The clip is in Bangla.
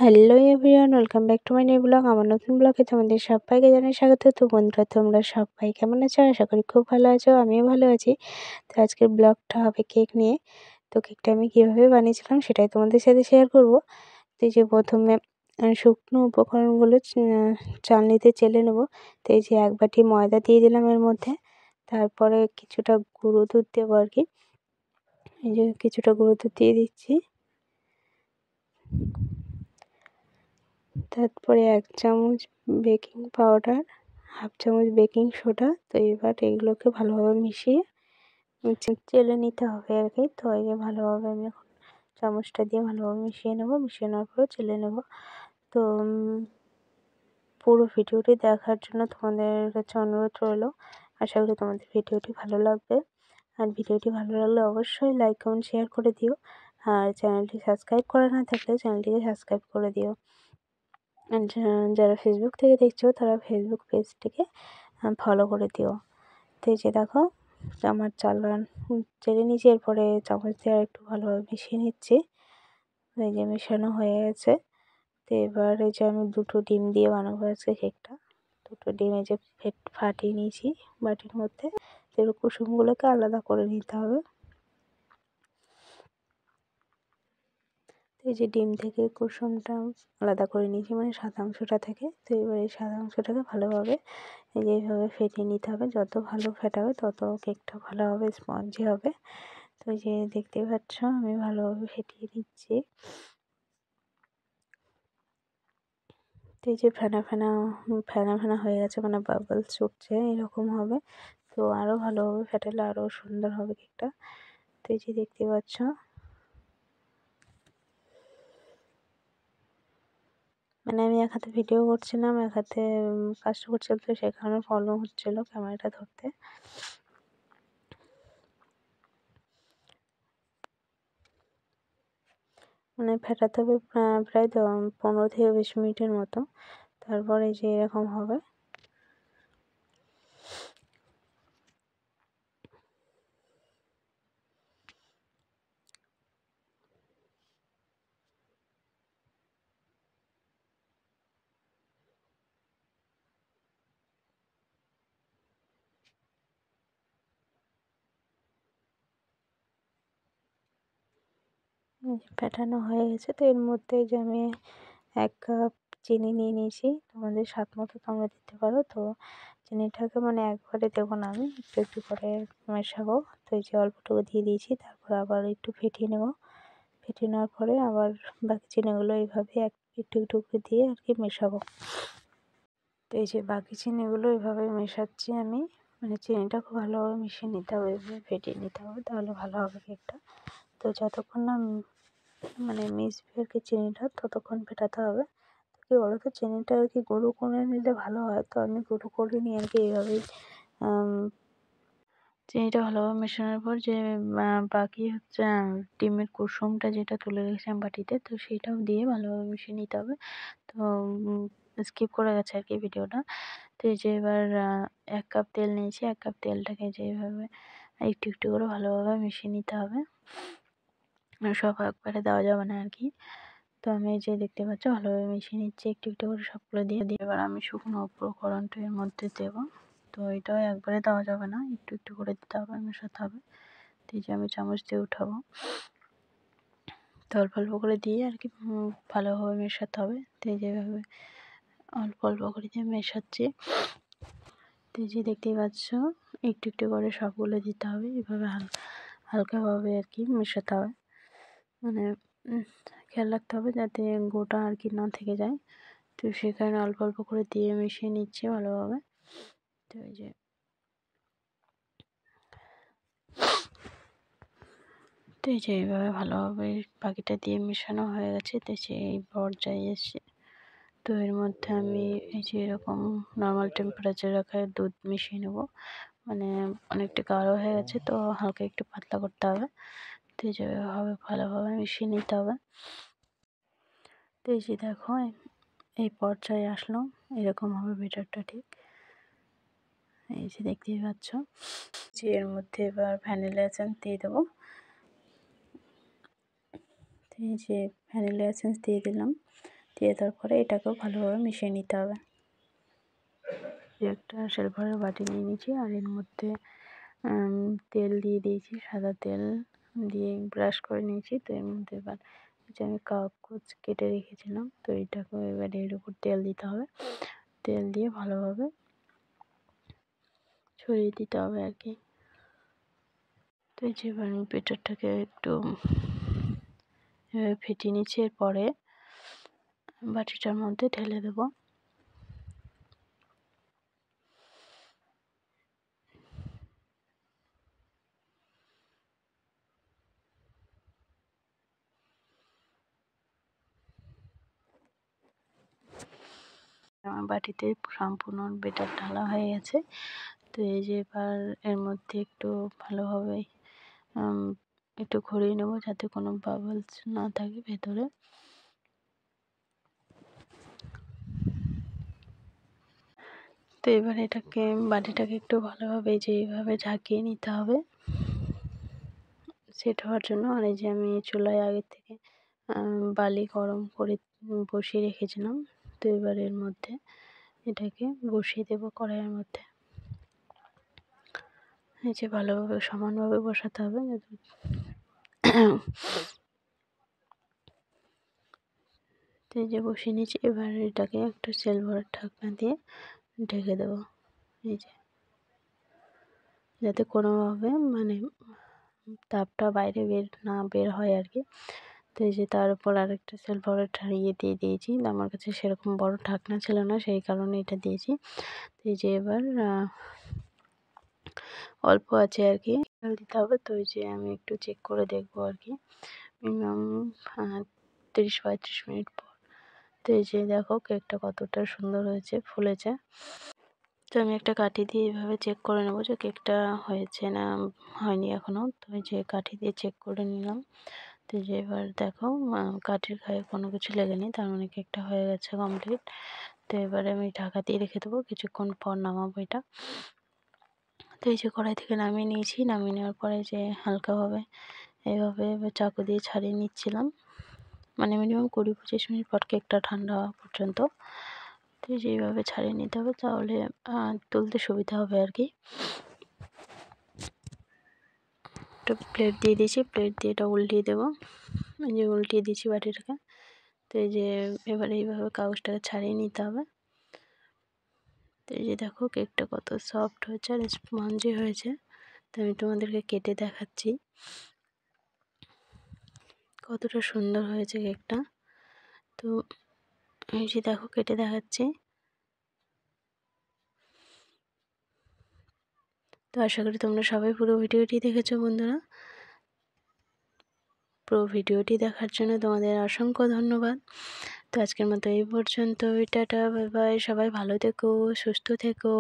Hello everyone, welcome back to my new blog. আমার নতুন ব্লগে তোমাদের সবাইকে জানাই স্বাগত। তো বন্ধুরা, তোমরা সবাই কেমন আছো? আশা করি খুব ভালো আছো, আমিও ভালো আছি। তো আজকের ব্লগটা হবে কেক নিয়ে। তো কেকটা আমি কীভাবে বানিয়েছিলাম সেটাই তোমাদের সাথে শেয়ার করব। তো এই যে প্রথমে শুকনো উপকরণগুলো চালনিতে চেলে নেব। তো এই যে 1 বাটি ময়দা দিয়ে দিলাম এর মধ্যে। তারপরে কিছুটা গুঁড়ো দুধ দেবো আর কি। এই যে কিছুটা গুঁড়ো দুধ দিয়ে দিচ্ছি। তারপরে 1 চামচ বেকিং পাউডার, 1/2 চামচ বেকিং সোডা। তো এবার এগুলোকে ভালোভাবে মিশিয়ে চেলে নিতে হবে আর কি। তো এই যে ভালোভাবে আমি এখন চামচটা দিয়ে ভালোভাবে মিশিয়ে নেব। মিশিয়ে নেওয়ার পরে চেলে নেব। তো পুরো ভিডিওটি দেখার জন্য তোমাদের কাছে অনুরোধ রইল। আশা করি তোমাদের ভিডিওটি ভালো লাগবে। আর ভিডিওটি ভালো লাগলে অবশ্যই লাইক, কমেন্ট, শেয়ার করে দিও। আর চ্যানেলটি সাবস্ক্রাইব করা না থাকলে চ্যানেলটিকে সাবস্ক্রাইব করে দিও। আর যারা ফেসবুক থেকে দেখছো তারা ফেসবুক পেজটিকে ফলো করে দিও। তো এই যে দেখো আমার চেলে নিয়েছি, এরপরে চামচ দিয়ে একটু ভালোভাবে মিশিয়ে নিচ্ছি। এই যে মেশানো হয়ে গেছে। তো এবার এই যে আমি 2টো ডিম দিয়ে বানাবো আজকে কেকটা। 2টো ডিম এই যে ফাটিয়ে নিয়েছি বাটির মধ্যে। তো এবার কুসুমগুলোকে আলাদা করে নিতে হবে। তো এই যে ডিম থেকে কুসুমটা আলাদা করে নিয়েছি, মানে সাদা অংশটা থেকে। তো এবার এই সাদা অংশটাকে ভালোভাবে এই যে এইভাবে ফেটিয়ে নিতে হবে। যত ভালো ফেটাবে তত কেকটা ভালো হবে, স্পঞ্জি হবে। তো এই যে দেখতেই পাচ্ছ আমি ভালোভাবে ফেটিয়ে নিচ্ছি। তো এই যে ফেনা ফেনা হয়ে গেছে, মানে বাবলস উঠছে, এরকম হবে। তো আরও ভালোভাবে ফেটালে আরও সুন্দর হবে কেকটা। তো এই যে দেখতে পাচ্ছ মানে আমি এক হাতে ভিডিও করছিলাম, এক হাতে কাজটা করছিলাম, তো সেই কারণে প্রবলেম হচ্ছিলো ক্যামেরাটা ধরতে। মানে ফেটাতে হবে প্রায় 15 থেকে 20 মিনিটের মতো। তারপরে যে এরকম হবে। ফেটানো হয়ে গেছে। তো এর মধ্যে যে আমি 1 কাপ চিনি নিয়ে নিয়েছি। তোমাদের স্বাদ মতো তোমরা দিতে পারো। তো চিনিটাকে মানে একবারে দেবো না, আমি একটু একটু করে মেশাবো। তো এই যে অল্পটুকু দিয়ে দিয়েছি। তারপর আবার একটু ফেটিয়ে নেব। ফেটিয়ে নেওয়ার পরে আবার বাকি চিনিগুলো এইভাবে একটু একটু করে দিয়ে আর কি মেশাবো। তো এই যে বাকি চিনিগুলো এইভাবে মেশাচ্ছি আমি। মানে চিনিটা খুব ভালোভাবে মিশিয়ে নিতে হবে, এভাবে ফেটিয়ে নিতে হবে, তাহলে ভালো হবে কেকটা। তো যতক্ষণ না মানে মিশবে আর কি চিনিটা, ততক্ষণ ফেটাতে হবে। তো কী বলো তো, চিনিটা আর কি গুঁড়ো করে নিলে ভালো হয়। তো আমি গুঁড়ো করে নিই আর কি এইভাবেই। চিনিটা ভালোভাবে মেশানোর পর যে বাকি হচ্ছে ডিমের কুসুমটা যেটা তুলে রেখেছিলাম বাটিতে, তো সেইটাও দিয়ে ভালোভাবে মিশিয়ে নিতে হবে। তো স্কিপ করে গেছে আর কি ভিডিওটা। তো এই যে এবার 1 কাপ তেল নিয়েছি। 1 কাপ তেলটাকে যে এইভাবে একটু একটু করে ভালোভাবে মিশিয়ে নিতে হবে। সব একবারে দেওয়া যাবে না আর কি। তো আমি এই যে দেখতে পাচ্ছ ভালোভাবে মিশিয়ে নিচ্ছি একটু একটু করে সবগুলো দিয়ে এবার আমি শুকনো উপকরণটা এর মধ্যে দেবো। তো এটাও একবারে দেওয়া যাবে না, একটু একটু করে দিতে হবে, মেশাতে হবে। তো এই যে আমি চামচ দিয়ে উঠাবো। তো অল্প অল্প করে দিয়ে আর কি ভালোভাবে মেশাতে হবে। তো এই যেভাবে অল্প অল্প করে দিয়ে মেশাচ্ছি। তো এই যে দেখতেই পাচ্ছ একটু একটু করে সবগুলো দিতে হবে, এভাবে হালকাভাবে আর কি মেশাতে হবে। মানে খেয়াল রাখতে হবে যাতে গোটা আর কি না থেকে যায়। তো সেই কারণে অল্প অল্প করে দিয়ে মিশিয়ে নিচ্ছি ভালোভাবে। তো এই যে এইভাবে ভালোভাবে বাকিটা দিয়ে মেশানো হয়ে গেছে। তো এই পর্যায়ে এসে তো এর মধ্যে আমি এই যে এরকম নর্মাল টেম্পারেচার রাখা দুধ মিশিয়ে নেব। মানে অনেকটা গাঢ় হয়ে গেছে, তো হালকা একটু পাতলা করতে হবে। তো এই যে ভালোভাবে মিশিয়ে নিতে হবে। তো এই যে দেখো এই পর্যায়ে আসলো, এরকম হবে ব্যাটারটা ঠিক। এই যে দেখতেই পাচ্ছ যে এর মধ্যে এবার ভ্যানিলা এসেন্স দিয়ে দেবো। এই যে ভ্যানিলা এসেন্স দিয়ে দিলাম। দিয়ে তারপরে এটাকেও ভালোভাবে মিশিয়ে নিতে হবে। একটা সিলভারের বাটি নিয়ে নিয়েছি আর এর মধ্যে তেল দিয়ে দিয়েছি, সাদা তেল দিয়ে ব্রাশ করে নিয়েছি। তো এর মধ্যে এবার যে আমি কাগজ কেটে রেখেছিলাম, তো এটাকেও এবার এর উপর তেল দিতে হবে। তেল দিয়ে ভালোভাবে ছড়িয়ে দিতে হবে আর কি। তো এই যে এবার আমি বেটারটাকে একটু ফেটিয়ে নিচ্ছি, এরপরে বাটিটার মধ্যে ঢেলে দেবো। আমার বাটিতে সম্পূর্ণ বেটার ঢালা হয়ে গেছে। তো এই যে এবার এর মধ্যে একটু ভালোভাবে একটু ঘুরিয়ে নেবো যাতে কোনো বাবলস না থাকে ভেতরে। তো এবার এটাকে বাটিটাকে একটু ভালোভাবে যে এইভাবে ঝাঁকিয়ে নিতে হবে সেট হওয়ার জন্য। আর এই যে আমি চুলায় আগে থেকে বালি গরম করে বসিয়ে রেখেছিলাম। তো এবার এর মধ্যে এটাকে বসিয়ে দেবো কড়াইয়ের মধ্যে। এই যে ভালোভাবে সমানভাবে বসাতে হবে। তো এই যে বসিয়ে নিয়েছি, এবার এটাকে একটা সিলভার ঢাকনা দিয়ে ঢেকে দেবো। এই যে যাতে কোনোভাবে মানে তাপটা বাইরে বের হয় আর কি। তো এই যে তার উপর আরেকটা সিলভারের দিয়ে দিয়েছি। আমার কাছে সেরকম বড় ঢাকনা ছিল না, সেই কারণে এটা দিয়েছি। তো এই যে এবার অল্প আছে আর কি দিতে হবে। তো এই যে আমি একটু চেক করে দেখবো আর কি মিনিমাম 30-35 মিনিট পর। তো এই যে দেখো কেকটা কতটা সুন্দর হয়েছে, ফুলেছে। তো আমি একটা কাঠি দিয়ে এভাবে চেক করে নেবো যে কেকটা হয়েছে না হয়নি এখনও। তো এই যে কাঠি দিয়ে চেক করে নিলাম। তো যে এবার দেখো কাঠির গায়ে কোনো কিছু লেগেনি, তার মানে কেকটা হয়ে গেছে কমপ্লিট। তো এবারে আমি ঢাকা দিয়ে রেখে দেবো, কিছুক্ষণ পর নামাবো এটা। তো এই যে কড়াই থেকে নামিয়ে নিয়েছি, নামিয়ে নেওয়ার পরে যে হালকাভাবে এইভাবে চাকু দিয়ে ছাড়িয়ে নিচ্ছিলাম, মানে মিনিমাম 20-25 মিনিট পর কেকটা ঠান্ডা হওয়া পর্যন্ত। তো এই যে এইভাবে ছাড়িয়ে নিতে হবে, তাহলে তুলতে সুবিধা হবে আর কি। একটা প্লেট দিয়ে দিয়েছি, প্লেট দিয়ে এটা উল্টিয়ে দেবো। এই যে উল্টিয়ে দিয়েছি বাটিটাকে। তো এই যে এবার এইভাবে কাগজটাকে ছাড়িয়ে নিতে হবে। তো এই যে দেখো কেকটা কত সফট হয়েছে আর স্পঞ্জি হয়েছে। তো আমি তোমাদেরকে কেটে দেখাচ্ছি কতটা সুন্দর হয়েছে কেকটা। তো এই যে দেখো কেটে দেখাচ্ছি। তো আশা করি তোমরা সবাই পুরো ভিডিওটি দেখেছো বন্ধুরা। পুরো ভিডিওটি দেখার জন্য তোমাদের অসংখ্য ধন্যবাদ। তো আজকের মতো এই পর্যন্ত, টাটা, বাই বাই। সবাই ভালো থেকো, সুস্থ থেকো।